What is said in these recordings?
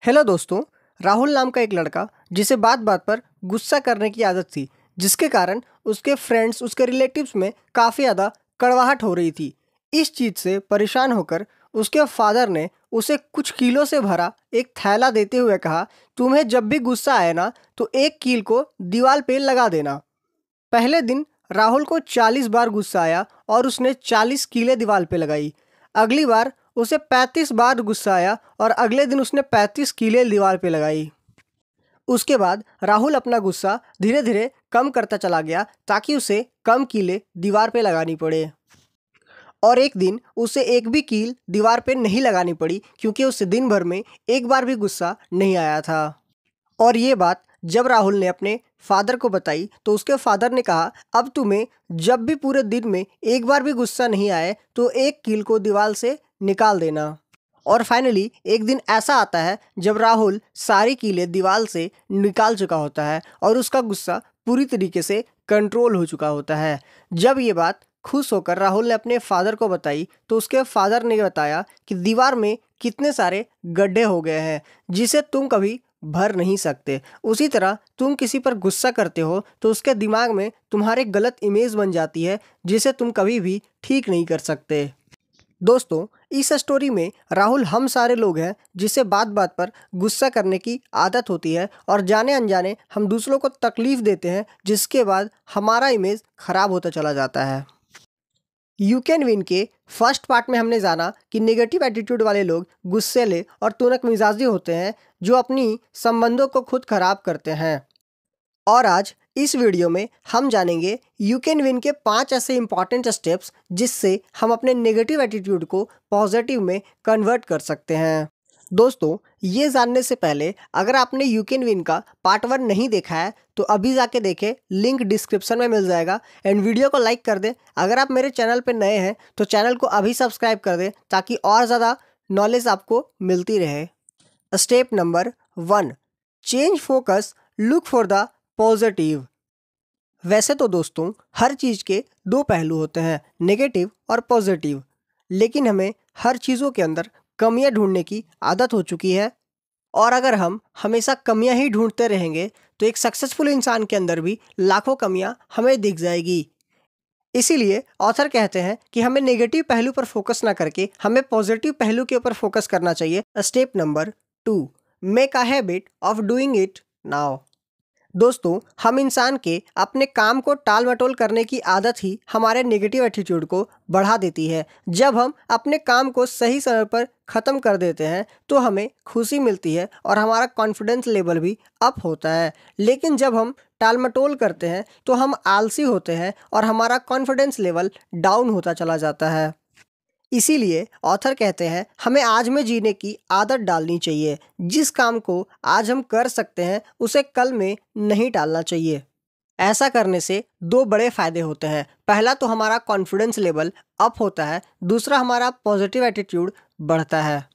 Hello दोस्तों। राहुल नाम का एक लड़का जिसे बात बात पर गुस्सा करने की आदत थी, जिसके कारण उसके फ्रेंड्स, उसके रिलेटिव्स में काफ़ी ज़्यादा कड़वाहट हो रही थी। इस चीज़ से परेशान होकर उसके फादर ने उसे कुछ कीलों से भरा एक थैला देते हुए कहा, तुम्हें जब भी गुस्सा आए ना तो एक कील को दीवार पे लगा देना। पहले दिन राहुल को 40 बार गुस्सा आया और उसने 40 कीलें दीवार पे लगाई। अगली बार उसे 35 बार गुस्सा आया और अगले दिन उसने 35 कीलें दीवार पे लगाई। उसके बाद राहुल अपना गुस्सा धीरे धीरे कम करता चला गया ताकि उसे कम कीलें दीवार पे लगानी पड़े। और एक दिन उसे एक भी कील दीवार पे नहीं लगानी पड़ी क्योंकि उसे दिन भर में एक बार भी गुस्सा नहीं आया था। और ये बात जब राहुल ने अपने फादर को बताई तो उसके फादर ने कहा, अब तुम्हें जब भी पूरे दिन में एक बार भी गुस्सा नहीं आए तो एक कील को दीवार से निकाल देना। और फाइनली एक दिन ऐसा आता है जब राहुल सारी कीलें दीवार से निकाल चुका होता है और उसका गुस्सा पूरी तरीके से कंट्रोल हो चुका होता है। जब ये बात खुश होकर राहुल ने अपने फादर को बताई तो उसके फादर ने बताया कि दीवार में कितने सारे गड्ढे हो गए हैं जिसे तुम कभी भर नहीं सकते। उसी तरह तुम किसी पर गुस्सा करते हो तो उसके दिमाग में तुम्हारे गलत इमेज बन जाती है जिसे तुम कभी भी ठीक नहीं कर सकते। दोस्तों, इस स्टोरी में राहुल हम सारे लोग हैं जिसे बात बात पर गुस्सा करने की आदत होती है और जाने अनजाने हम दूसरों को तकलीफ देते हैं, जिसके बाद हमारा इमेज खराब होता चला जाता है। यू कैन विन के फर्स्ट पार्ट में हमने जाना कि नेगेटिव एटीट्यूड वाले लोग गुस्सेले और तुनक मिजाजी होते हैं जो अपनी संबंधों को खुद खराब करते हैं। और आज इस वीडियो में हम जानेंगे यू कैन विन के 5 ऐसे इंपॉर्टेंट स्टेप्स जिससे हम अपने नेगेटिव एटीट्यूड को पॉजिटिव में कन्वर्ट कर सकते हैं। दोस्तों, ये जानने से पहले अगर आपने यू कैन विन का पार्ट 1 नहीं देखा है तो अभी जाके देखें, लिंक डिस्क्रिप्शन में मिल जाएगा। एंड वीडियो को लाइक कर दें। अगर आप मेरे चैनल पर नए हैं तो चैनल को अभी सब्सक्राइब कर दें ताकि और ज़्यादा नॉलेज आपको मिलती रहे। Step number 1, change focus, look for the positive. वैसे तो दोस्तों हर चीज़ के दो पहलू होते हैं, नेगेटिव और पॉजिटिव, लेकिन हमें हर चीज़ों के अंदर कमियां ढूंढने की आदत हो चुकी है। और अगर हम हमेशा कमियां ही ढूंढते रहेंगे तो एक सक्सेसफुल इंसान के अंदर भी लाखों कमियां हमें दिख जाएगी। इसीलिए ऑथर कहते हैं कि हमें नेगेटिव पहलू पर फोकस ना करके हमें पॉजिटिव पहलू के ऊपर फोकस करना चाहिए। Step number 2, make a habit of doing it now. दोस्तों, हम इंसान के अपने काम को टाल मटोल करने की आदत ही हमारे नेगेटिव एटीट्यूड को बढ़ा देती है। जब हम अपने काम को सही समय पर ख़त्म कर देते हैं तो हमें खुशी मिलती है और हमारा कॉन्फिडेंस लेवल भी अप होता है। लेकिन जब हम टाल मटोल करते हैं तो हम आलसी होते हैं और हमारा कॉन्फिडेंस लेवल डाउन होता चला जाता है। इसीलिए ऑथर कहते हैं हमें आज में जीने की आदत डालनी चाहिए। जिस काम को आज हम कर सकते हैं उसे कल में नहीं टालना चाहिए। ऐसा करने से दो बड़े फायदे होते हैं। पहला तो हमारा कॉन्फिडेंस लेवल अप होता है, दूसरा हमारा पॉजिटिव एटीट्यूड बढ़ता है।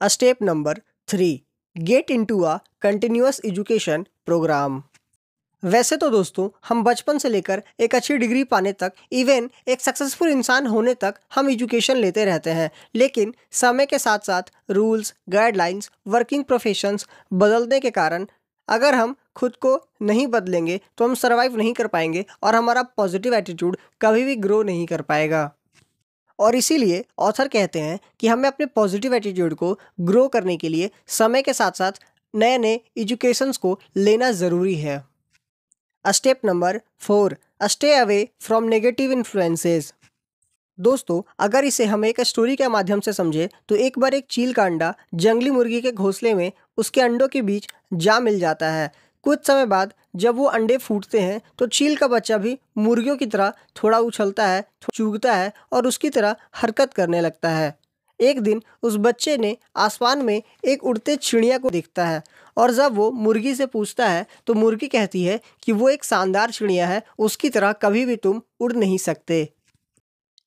Step number 3, get into a continuous education programme. वैसे तो दोस्तों हम बचपन से लेकर एक अच्छी डिग्री पाने तक, इवन एक सक्सेसफुल इंसान होने तक हम एजुकेशन लेते रहते हैं। लेकिन समय के साथ साथ रूल्स, गाइडलाइंस, वर्किंग प्रोफेशंस बदलने के कारण अगर हम खुद को नहीं बदलेंगे तो हम सरवाइव नहीं कर पाएंगे और हमारा पॉजिटिव एटीट्यूड कभी भी ग्रो नहीं कर पाएगा। और इसीलिए ऑथर कहते हैं कि हमें अपने पॉजिटिव एटीट्यूड को ग्रो करने के लिए समय के साथ साथ नए नए एजुकेशंस को लेना ज़रूरी है। Step number 4, stay away from negative influences. दोस्तों, अगर इसे हम एक स्टोरी के माध्यम से समझे तो एक बार एक चील का अंडा जंगली मुर्गी के घोंसले में उसके अंडों के बीच जा मिल जाता है। कुछ समय बाद जब वो अंडे फूटते हैं तो चील का बच्चा भी मुर्गियों की तरह थोड़ा उछलता है, चूगता है और उसकी तरह हरकत करने लगता है। एक दिन उस बच्चे ने आसमान में एक उड़ते चिड़िया को देखता है और जब वो मुर्गी से पूछता है तो मुर्गी कहती है कि वो एक शानदार चिड़िया है, उसकी तरह कभी भी तुम उड़ नहीं सकते।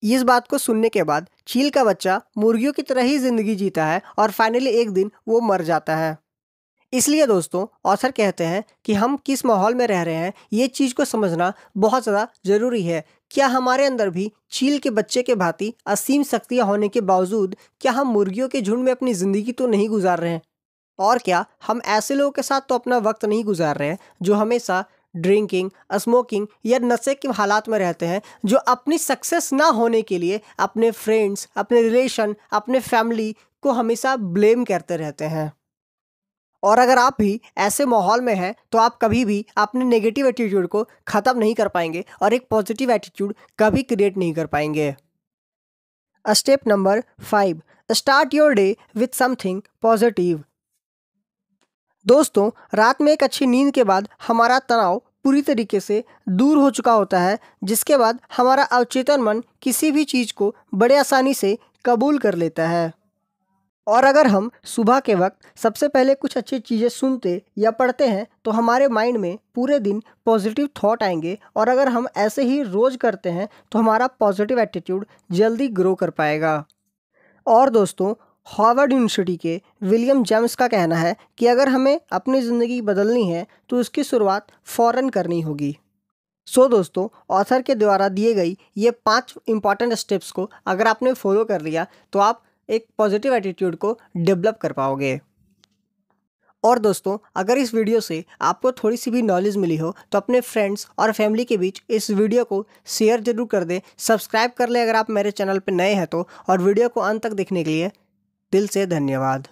इस बात को सुनने के बाद चील का बच्चा मुर्गियों की तरह ही जिंदगी जीता है और फाइनली एक दिन वो मर जाता है। इसलिए दोस्तों ऑथर कहते हैं कि हम किस माहौल में रह रहे हैं ये चीज़ को समझना बहुत ज़्यादा ज़रूरी है। क्या हमारे अंदर भी चील के बच्चे के भांति असीम शक्तियाँ होने के बावजूद क्या हम मुर्गियों के झुंड में अपनी ज़िंदगी तो नहीं गुजार रहे हैं? और क्या हम ऐसे लोगों के साथ तो अपना वक्त नहीं गुजार रहे हैं जो हमेशा ड्रिंकिंग, स्मोकिंग या नशे के हालात में रहते हैं, जो अपनी सक्सेस ना होने के लिए अपने फ्रेंड्स, अपने रिलेशन, अपने फैमिली को हमेशा ब्लेम करते रहते हैं। और अगर आप भी ऐसे माहौल में हैं तो आप कभी भी अपने नेगेटिव एटीट्यूड को ख़त्म नहीं कर पाएंगे और एक पॉजिटिव एटीट्यूड कभी क्रिएट नहीं कर पाएंगे। Step number 5, start your day with something positive. दोस्तों, रात में एक अच्छी नींद के बाद हमारा तनाव पूरी तरीके से दूर हो चुका होता है, जिसके बाद हमारा अवचेतन मन किसी भी चीज़ को बड़े आसानी से कबूल कर लेता है। और अगर हम सुबह के वक्त सबसे पहले कुछ अच्छी चीज़ें सुनते या पढ़ते हैं तो हमारे माइंड में पूरे दिन पॉजिटिव थॉट आएंगे, और अगर हम ऐसे ही रोज़ करते हैं तो हमारा पॉजिटिव एटीट्यूड जल्दी ग्रो कर पाएगा। और दोस्तों, हार्वर्ड यूनिवर्सिटी के विलियम जेम्स का कहना है कि अगर हमें अपनी ज़िंदगी बदलनी है तो उसकी शुरुआत फ़ौरन करनी होगी। सो दोस्तों, ऑथर के द्वारा दिए गई ये 5 इंपॉर्टेंट स्टेप्स को अगर आपने फॉलो कर लिया तो आप एक पॉजिटिव एटीट्यूड को डेवलप कर पाओगे। और दोस्तों, अगर इस वीडियो से आपको थोड़ी सी भी नॉलेज मिली हो तो अपने फ्रेंड्स और फैमिली के बीच इस वीडियो को शेयर जरूर कर दें, सब्सक्राइब कर लें अगर आप मेरे चैनल पर नए हैं तो, और वीडियो को अंत तक देखने के लिए दिल से धन्यवाद।